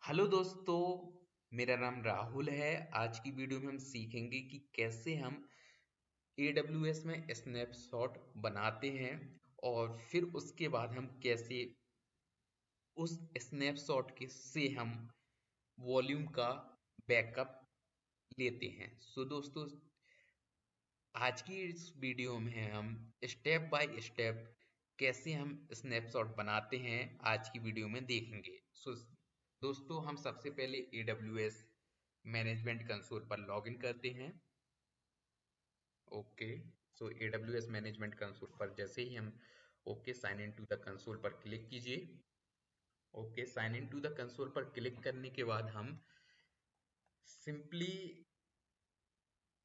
Hello दोस्तों, मेरा नाम राहुल है। आज की वीडियो में हम सीखेंगे कि कैसे हम AWS में स्नैपशॉट बनाते हैं और फिर उसके बाद हम कैसे उस स्नैपशॉट के से हम वॉल्यूम का बैकअप लेते हैं। दोस्तों, आज की इस वीडियो में हम स्टेप बाय स्टेप कैसे हम स्नैपशॉट बनाते हैं आज की वीडियो में देखेंगे। दोस्तों, हम सबसे पहले AWS मैनेजमेंट कंसोल पर लॉगिन करते हैं। ओके, AWS मैनेजमेंट कंसोल पर जैसे ही हम sign in to the console पर क्लिक कीजिए। Sign in to the console पर क्लिक करने के बाद हम सिंपली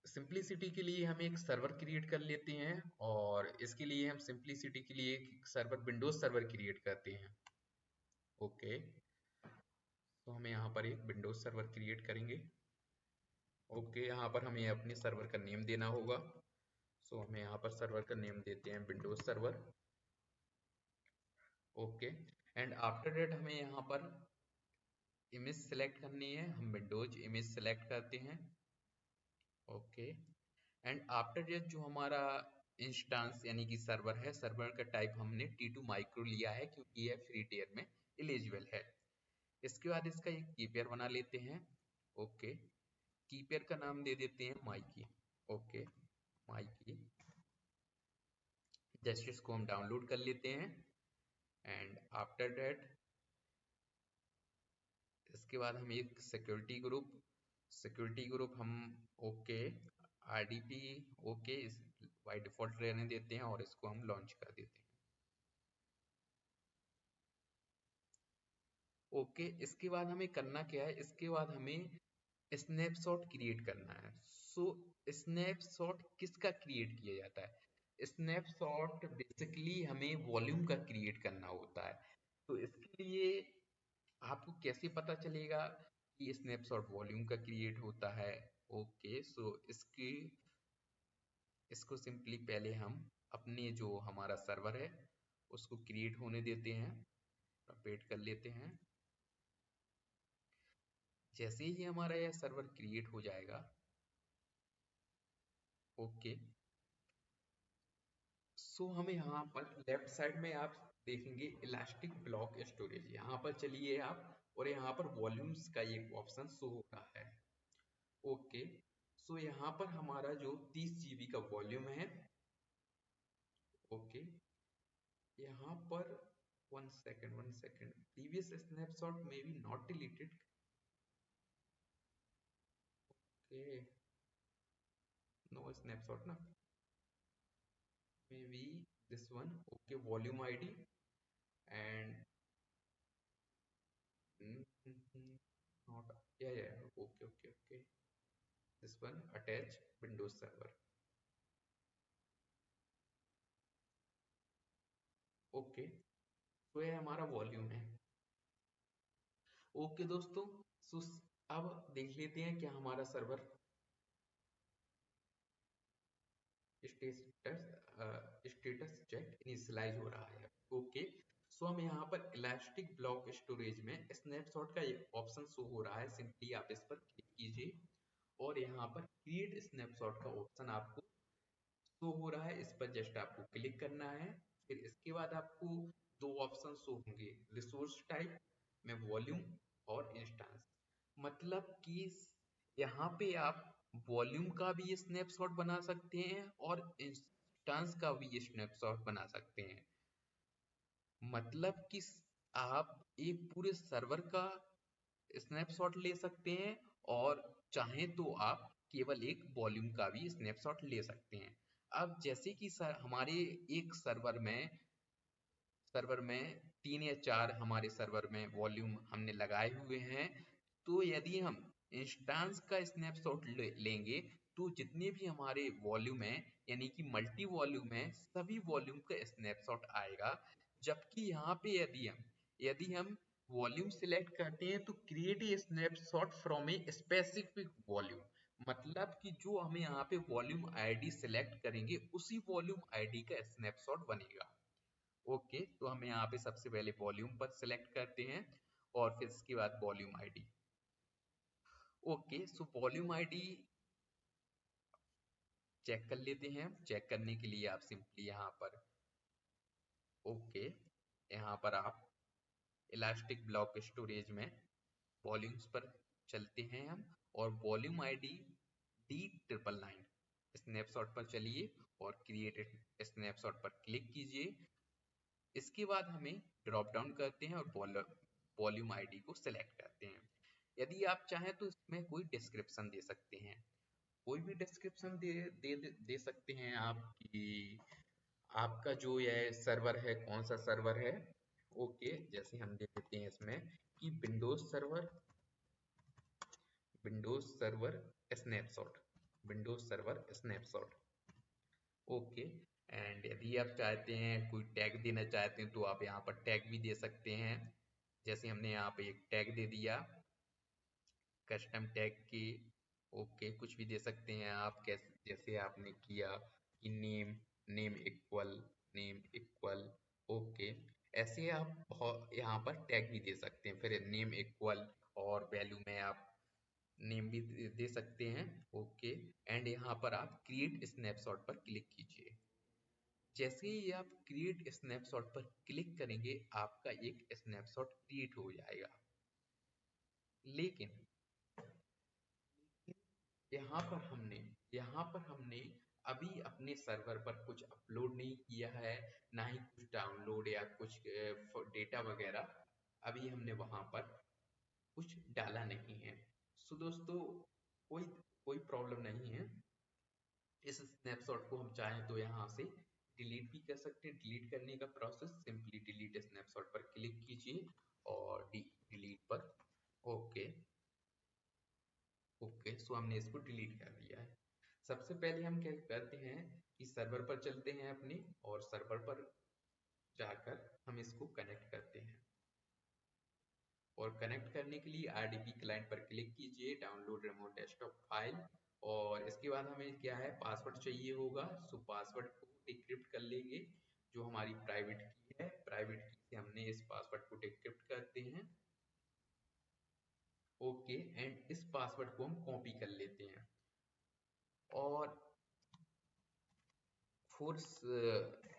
सिंपलिसिटी के लिए हम एक सर्वर क्रिएट कर लेते हैं और इसके लिए हम सिंपलिसिटी के लिए एक सर्वर विंडोज सर्वर क्रिएट करते हैं। ओके, तो हमें यहाँ पर एक विंडोज सर्वर क्रिएट करेंगे। यहाँ पर हमें अपने सर्वर का नेम देना होगा। हमें यहाँ पर सर्वर का नेम देते हैं Windows server. And after that हमें यहाँ पर इमेज सेलेक्ट करनी है। हम विंडोज इमेज सेलेक्ट करते हैं। एंड आफ्टर दैट जो हमारा इंस्टांस यानी कि सर्वर है, सर्वर का टाइप हमने T2 माइक्रो लिया है क्योंकि यह फ्री टियर में एलिजिबल है। इसके बाद इसका एक कीपेयर बना लेते हैं। कीपेयर का नाम दे देते हैं माइकी। माइकी, जस्ट इसको हम डाउनलोड कर लेते हैं। एंड आफ्टर दैट इसके बाद हम एक सिक्योरिटी ग्रुप हम RDP बाय डिफॉल्ट रहने देते हैं और इसको हम लॉन्च कर देते हैं। इसके बाद हमें करना क्या है, इसके बाद हमें स्नैपशॉट क्रिएट करना है। स्नैपशॉट किसका क्रिएट किया जाता है? स्नैपशॉट बेसिकली हमें वॉल्यूम का क्रिएट करना होता है। तो इसके लिए आपको कैसे पता चलेगा कि स्नैपशॉट वॉल्यूम का क्रिएट होता है? इसको सिंपली पहले हम अपने जो हमारा सर्वर है उसको क्रिएट होने देते हैं, वेट कर लेते हैं। जैसे ही हमारा यह सर्वर क्रिएट हो जाएगा, हमें यहाँ पर लेफ्ट साइड में आप देखेंगे इलास्टिक ब्लॉक स्टोरेज। यहाँ पर चलिए आप और यहाँ पर वॉल्यूम्स का एक ऑप्शन शो हो रहा है। यहाँ पर हमारा जो 30 GB का वॉल्यूम है। यहाँ पर वन सेकेंड, प्रीवियस स्नैपशॉट में be not deleted. No snapshot ना, maybe this one. Volume ID and not, yeah, okay, this one attach Windows Server. तो ये हमारा वॉल्यूम है। दोस्तों, सो अब देख लेते हैं क्या हमारा सर्वर स्टेटस चेक इनिशियलाइज हो रहा है। हम यहाँ पर इलास्टिक ब्लॉक स्टोरेज में स्नैपशॉट का एक ऑप्शन शो हो रहा है। सिंपली आप इस पर क्लिक कीजिए और यहाँ पर क्रिएट स्नैपशॉट का ऑप्शन आपको शो हो रहा है। इस पर जस्ट आपको क्लिक करना है। फिर इसके बाद आपको दो ऑप्शन शो होंगे, रिसोर्स टाइप में वॉल्यूम और इंस्टांस। मतलब कि यहाँ पे आप वॉल्यूम का भी स्नैपशॉट बना सकते हैं और इंस्टांस का भी स्नैपशॉट बना सकते हैं। मतलब कि आप एक पूरे सर्वर का स्नैपशॉट ले सकते हैं और चाहें तो आप केवल एक वॉल्यूम का भी स्नैपशॉट ले सकते हैं। अब जैसे कि हमारे एक सर्वर में 3 या 4 हमारे सर्वर में वॉल्यूम हमने लगाए हुए हैं। तो यदि हम इंस्टांस का स्नैपशॉट लेंगे तो जितने भी हमारे वॉल्यूम है यानी कि मल्टी वॉल्यूम है, सभी वॉल्यूम का स्नैपशॉट आएगा। जबकि यहाँ पे यदि हम वॉल्यूम सिलेक्ट करते हैं तो create a snapshot from a specific volume, मतलब कि जो हमें यहाँ पे वॉल्यूम आईडी सिलेक्ट करेंगे उसी वॉल्यूम आईडी का स्नैपशॉट बनेगा। तो हम यहाँ पे सबसे पहले वॉल्यूम पर सिलेक्ट करते हैं और फिर इसके बाद volume ID. Okay, so volume ID check कर लेते हैं। चेक करने के लिए आप सिंपली यहाँ पर ओके, यहाँ पर आप इलास्टिक ब्लॉक स्टोरेज में वॉल्यूम्स पर चलते हैं हम, और वॉल्यूम आईडी D999 स्नैपशॉट पर चलिए और क्रिएट स्नैपशॉट पर क्लिक कीजिए। इसके बाद हमें ड्रॉप डाउन करते हैं और वॉल्यूम आईडी को सिलेक्ट करते हैं। यदि आप चाहें तो इसमें कोई डिस्क्रिप्शन दे सकते हैं, कोई भी डिस्क्रिप्शन दे सकते हैं आप कि आपका जो यह सर्वर है कौन सा सर्वर है। ओके, जैसे हम दे देते हैं इसमें कि Windows server snapshot. Okay, and यदि आप चाहते हैं कोई टैग देना चाहते हैं तो आप यहाँ पर टैग भी दे सकते हैं। जैसे हमने यहाँ पे एक टैग दे दिया कस्टम टैग की। ओके, कुछ भी दे सकते हैं आप, कैसे जैसे आपने किया कि नेम इक्वल। ओके, ऐसे आप यहाँ पर टैग भी दे सकते हैं। फिर नेम इक्वल और वैल्यू में आप नेम भी दे सकते हैं। ओके, एंड यहाँ पर आप क्रिएट स्नैपशॉट पर क्लिक कीजिए। जैसे ही आप क्रिएट स्नैपशॉट पर क्लिक करेंगे आपका एक स्नैपशॉट क्रिएट हो जाएगा। लेकिन यहाँ पर हमने अभी अपने सर्वर पर कुछ अपलोड नहीं किया है, ना ही कुछ डाउनलोड या कुछ डेटा वगैरह अभी हमने वहां पर कुछ डाला नहीं है। सो दोस्तों, कोई कोई प्रॉब्लम नहीं है। इस स्नैपशॉट को हम चाहें तो यहाँ से डिलीट भी कर सकते हैं। डिलीट करने का प्रोसेस सिंपली डिलीट स्नैपशॉट पर क्लिक कीजिए और डिलीट पर। ओके ओके, सो हमने इसको डिलीट कर दिया है। सबसे पहले हम क्या करते हैं कि सर्वर पर चलते हैं अपने, और सर्वर पर जाकर हम इसको कनेक्ट करते हैं। और कनेक्ट करने के लिए RDP क्लाइंट पर क्लिक कीजिए, डाउनलोड रिमोट डेस्कटॉप फाइल, और इसके बाद हमें क्या है पासवर्ड चाहिए होगा। सो पासवर्ड को डिक्रिप्ट कर लेंगे, जो हमारी प्राइवेट की है। प्राइवेट की से हमने इस पासवर्ड को डिक्रिप्ट करते हैं। ओके, एंड इस पासवर्ड को हम कॉपी कर लेते हैं, और force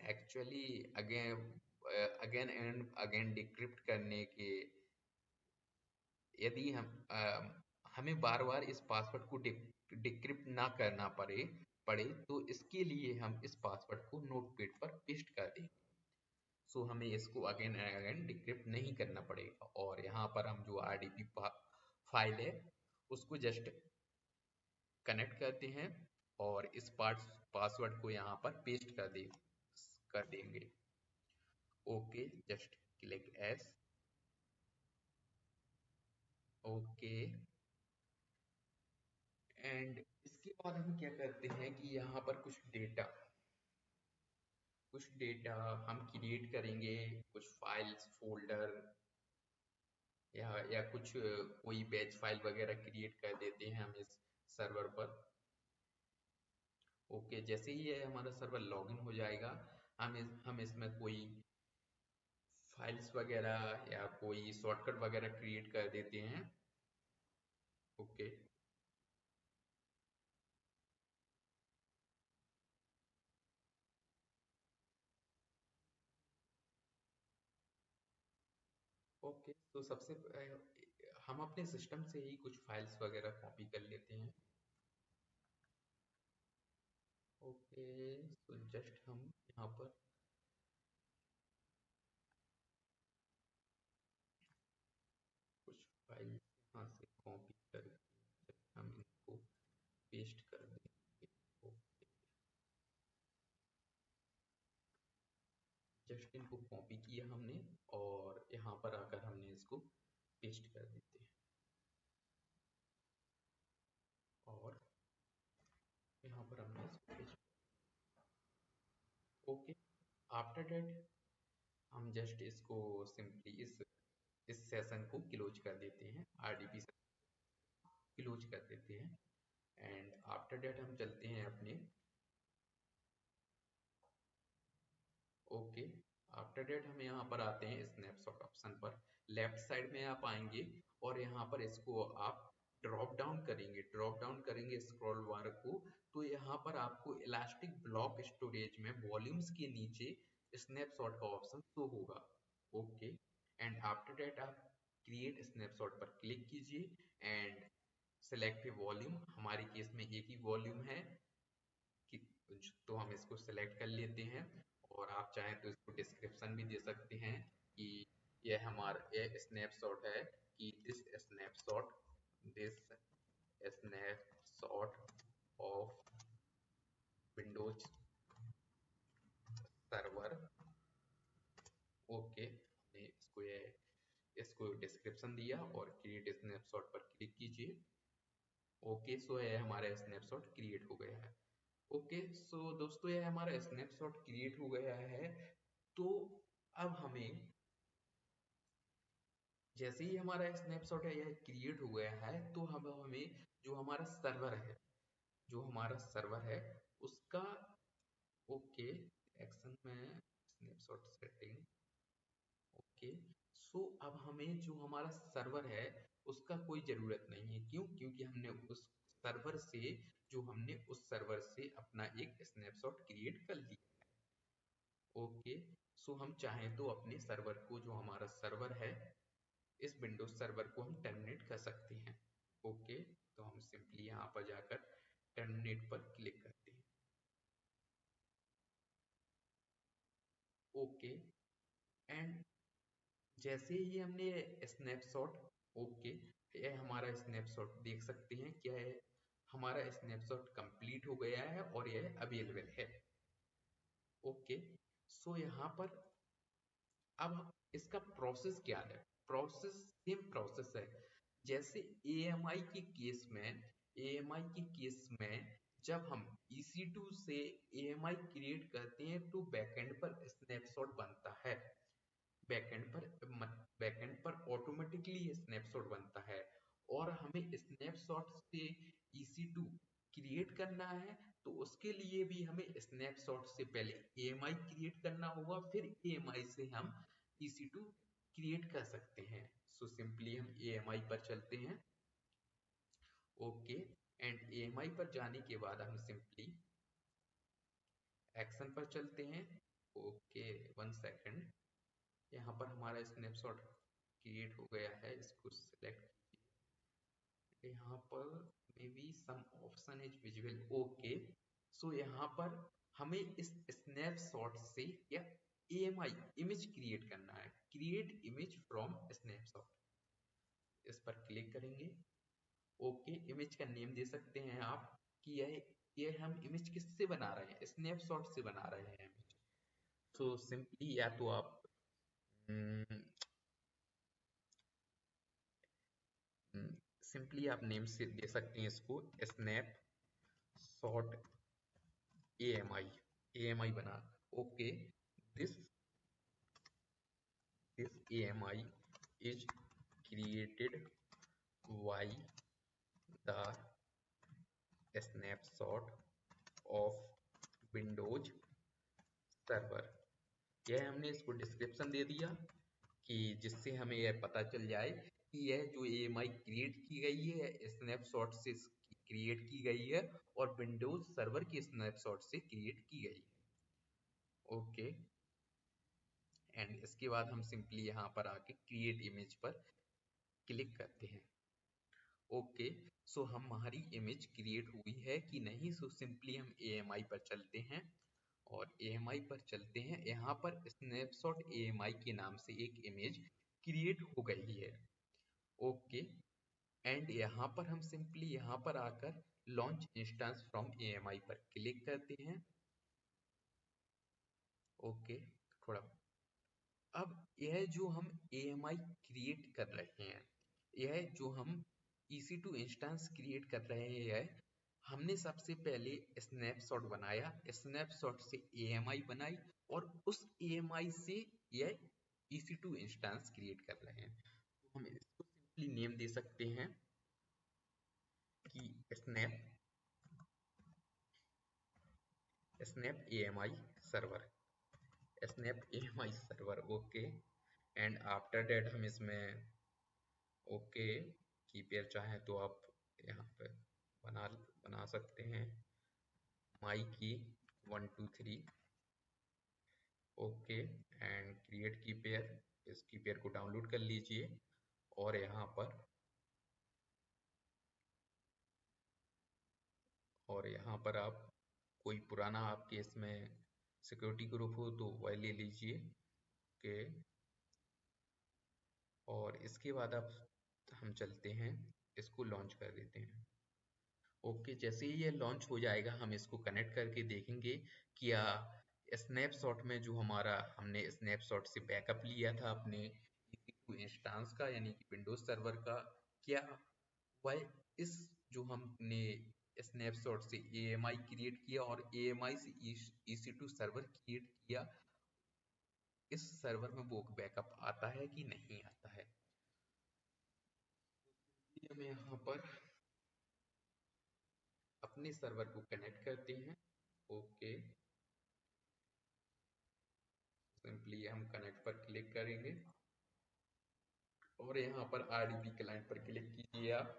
actually again and again decrypt करने के, यदि हमें बार बार इस पासवर्ड को डिक्रिप्ट ना करना पड़े तो इसके लिए हम इस पासवर्ड को नोटपैड पर पेस्ट कर देंगे। सो हमें इसको अगेन एंड अगेन डिक्रिप्ट नहीं करना पड़ेगा, और यहाँ पर हम जो RDP फाइल है उसको जस्ट कनेक्ट करते हैं और इस पासवर्ड को यहाँ पर पेस्ट कर देंगे। Okay, just click yes. Okay, and इसके बाद हम क्या करते हैं कि यहाँ पर कुछ डेटा हम क्रिएट करेंगे, कुछ फाइल्स फोल्डर या कुछ कोई बैच फाइल वगैरह क्रिएट कर देते हैं हम इस सर्वर पर। ओके, जैसे ही ये हमारा सर्वर लॉगिन हो जाएगा हम इसमें कोई फाइल्स वगैरह या कोई शॉर्टकट वगैरह क्रिएट कर देते हैं। ओके ओके, तो हम अपने सिस्टम से ही कुछ फाइल्स वगैरह कॉपी कर लेते हैं। ओके, तो जस्ट हम यहाँ पर कुछ फाइल यहाँ से कॉपी करके हम इनको पेस्ट कर देंगे। ओके, जस्ट इनको कॉपी किया हमने और यहाँ पर आकर हमने इसको पेस्ट कर देते हैं, और यहाँ पर हमने इसको पेस्ट। ओके, आफ्टर दैट हम जस्ट इसको सिंपली इस सेशन को क्लोज कर देते हैं, RDP क्लोज कर देते हैं। एंड आफ्टर दैट हम चलते हैं अपने। ओके, आफ्टर दैट हम यहाँ पर आते हैं स्नैपशॉट ऑप्शन पर। लेफ्ट साइड में आप आएंगे और यहाँ पर इसको आप ड्रॉप डाउन करेंगे स्क्रॉल बार को, तो यहाँ पर आपको इलास्टिक ब्लॉक स्टोरेज में वॉल्यूम्स के नीचे स्नैपशॉट का ऑप्शन शो होगा। ओके, एंड आफ्टर दैट आप क्रिएट स्नैपशॉट पर क्लिक कीजिए एंड सेलेक्ट वॉल्यूम। हमारे केस में एक ही वॉल्यूम है कि तो हम इसको सेलेक्ट कर लेते हैं, और आप चाहें तो इसको डिस्क्रिप्शन भी दे सकते हैं कि यह हमारा यह स्नैपशॉट है कि this snapshot of Windows server. Okay, हमने इसको डिस्क्रिप्शन दिया और क्रिएट स्नैपशॉट पर क्लिक कीजिए। ओके, सो यह हमारा स्नैपशॉट क्रिएट हो गया है। ओके, सो दोस्तों यह हमारा स्नैपशॉट क्रिएट हो गया है। तो अब हमें जैसे ही हमारा स्नैपशॉट है यह क्रिएट हो गया है, तो हमें जो हमारा सर्वर है उसका, ओके, एक्शन में स्नैपशॉट सेटिंग। ओके, सो अब हमें जो हमारा सर्वर है उसका कोई जरूरत नहीं है। क्यों? क्योंकि हमने उस सर्वर से अपना एक स्नैपशॉट क्रिएट कर लिया। ओके, सो हम चाहें तो अपने सर्वर को, जो हमारा सर्वर है इस विंडोज सर्वर को हम टर्मिनेट कर सकते हैं। ओके, तो हम सिंपली यहाँ पर जाकर टर्मिनेट पर क्लिक करते हैं। ओके, एंड जैसे ही हमने स्नैपशॉट, ओके, ये हमारा स्नैपशॉट देख सकते हैं क्या है, हमारा स्नैपशॉट कंप्लीट हो गया है और यह अवेलेबल है। ओके, सो यहाँ पर अब इसका प्रोसेस क्या है? सेम प्रोसेस है जैसे AMI के केस में जब हम EC2 से AMI क्रिएट करते हैं तो बैकएंड पर स्नैपशॉट बनता है। बैकएंड पर ऑटोमेटिकली स्नैपशॉट बनता है, और हमें स्नैपशॉट से EC2 क्रिएट करना है तो उसके लिए भी हमें स्नैपशॉट से पहले AMI क्रिएट करना होगा, फिर AMI से हम EC2 क्रिएट कर सकते हैं। सो सिंपली हम AMI पर चलते हैं। ओके, एंड AMI पर जाने के बाद हम सिंपली एक्शन पर चलते हैं। ओके, 1 सेकेंड, यहाँ पर हमारा स्नैपशॉट क्रिएट हो गया है, इसको सिलेक्ट कीजिए। यहाँ पर maybe some option is visible. Okay, so यहाँ पर हमें इस स्नैपशॉट से या AMI इमेज क्रिएट करना है, क्रिएट इमेज फ्रॉम स्नैपशॉट, इस पर क्लिक करेंगे। ओके, इमेज का नेम दे सकते हैं आप कि ये हम इमेज किससे बना रहे हैं, स्नैपशॉट से बना रहे हैं इमेज। तो सिंपली या तो आप सिंपली आप नेम से दे सकते हैं इसको स्नैपशॉट AMI बना। Okay, this AMI is created by the snapshot of Windows server। यह हमने इसको डिस्क्रिप्शन दे दिया कि जिससे हमें यह पता चल जाए कि यह जो AMI क्रिएट की गई है स्नैपशॉट से क्रिएट की गई है और विंडोज सर्वर के स्नैपशॉट से क्रिएट की गई है। ओके, एंड इसके बाद हम सिंपली यहाँ पर आके क्रिएट इमेज पर क्लिक करते हैं। ओके, सो हमारी इमेज क्रिएट हुई है कि नहीं, सो सिंपली हम AMI पर चलते हैं और AMI पर चलते हैं। यहाँ पर स्नैपशॉट AMI के नाम से एक इमेज क्रिएट हो गई है। ओके, एंड यहाँ पर हम सिंपली यहाँ पर आकर लॉन्च इंस्टेंस फ्रॉम AMI पर क्लिक करते हैं। ओके, थोड़ा अब यह जो हम AMI क्रिएट कर रहे हैं, यह जो हम EC2 इंस्टेंस क्रिएट कर रहे हैं, हमने सबसे पहले स्नैपशॉट बनाया, स्नैपशॉट से AMI बनाई और उस AMI से यह EC2 इंस्टेंस क्रिएट कर रहे हैं। तो हम इसको सिंपली नेम दे सकते हैं कि snap AMI server. Okay, and after that हम इसमें ओके की पेयर चाहें तो आप यहाँ पे बना बना सकते हैं माई की 1 2 3 ओके एंड क्रिएट की पेयर। इस की पेयर को डाउनलोड कर लीजिए और यहाँ पर आप कोई पुराना आपके इसमें सिक्योरिटी ग्रुप हो तो वह ले लीजिए के। और इसके बाद आप हम चलते हैं इसको लॉन्च कर देते हैं। ओके जैसे ही ये लॉन्च हो जाएगा हम इसको कनेक्ट करके देखेंगे क्या स्नैपशॉट में जो हमारा हमने स्नैपशॉट से बैकअप लिया था अपने EC2 इंस्टांस का यानी कि विंडोज सर्वर का, क्या वह इस जो हमने स्नैपशॉट से AMI क्रिएट किया और AMI से EC2 सर्वर क्रिएट किया, इस सर्वर में वो बैकअप आता है कि नहीं आता है। हम यहाँ पर अपने सर्वर को कनेक्ट करते हैं। ओके सिंपली हम कनेक्ट पर क्लिक करेंगे और यहाँ पर RDP क्लाइंट पर क्लिक कीजिए आप।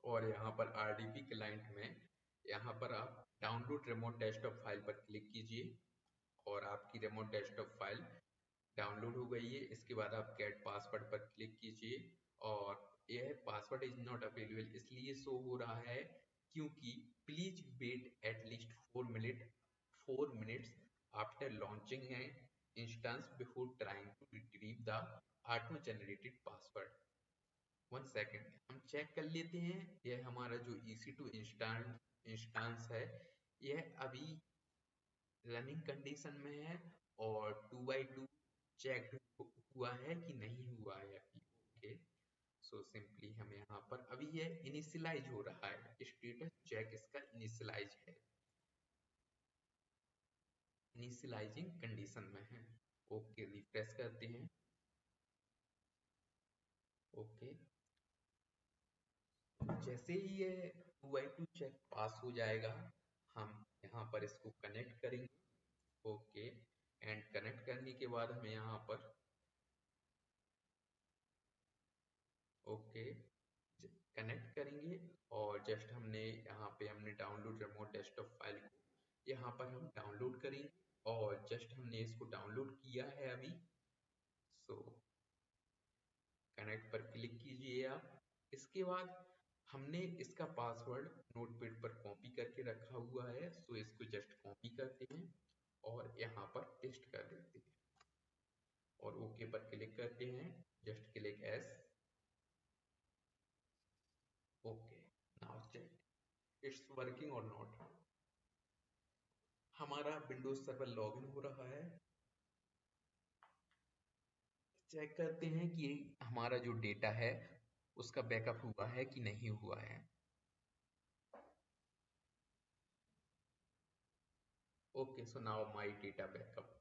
और यहाँ पर RDP क्लाइंट में यहाँ पर आप डाउनलोड रिमोट डेस्कटॉप फाइल पर क्लिक कीजिए और आपकी रिमोट डेस्कटॉप फाइल डाउनलोड हो गई है। इसके बाद आप गेट पासवर्ड पर क्लिक कीजिए और यह पासवर्ड इज नॉट अवेलेबल इसलिए शो हो रहा है क्योंकि please wait at least 4 minutes after launching है instance before trying to retrieve the auto generated password. 1 second हम चेक कर लेते हैं। यह हमारा जो EC2 इंस्टांस है यह अभी रनिंग कंडीशन में है और 2x2 चेक हुआ है कि नहीं हुआ है अभी। ओके सो सिंपली हम यहाँ पर अभी ये इनिशियलाइज हो रहा है, स्टेटस चेक इसका इनिशियलाइज है, इनिशियलाइजिंग कंडीशन में है। ओके रिफ्रेश करते हैं। ओके जैसे ही ये 2x2 चेक पास हो जाएगा हम यहाँ पर इसको कनेक्ट करेंगे। ओके एंड कनेक्ट करने के बाद हमें यहाँ पर ओके कनेक्ट करेंगे और जस्ट हमने डाउनलोड रिमोट डेस्कटॉप फाइल को यहाँ पर हम डाउनलोड करेंगे और जस्ट हमने इसको डाउनलोड किया है अभी। सो कनेक्ट पर क्लिक कीजिए आप। इसके बाद हमने इसका पासवर्ड नोटपैड पर कॉपी करके रखा हुआ है, सो इसको जस्ट कॉपी करते हैं और यहाँ पर पेस्ट कर देते हैं और ओके पर क्लिक करते हैं। Just click yes. Okay now check it's working और नॉट। हमारा विंडोज सर्वर लॉगिन हो रहा है। चेक करते हैं कि हमारा जो डेटा है उसका बैकअप हुआ है कि नहीं हुआ है। Okay so now my data backup.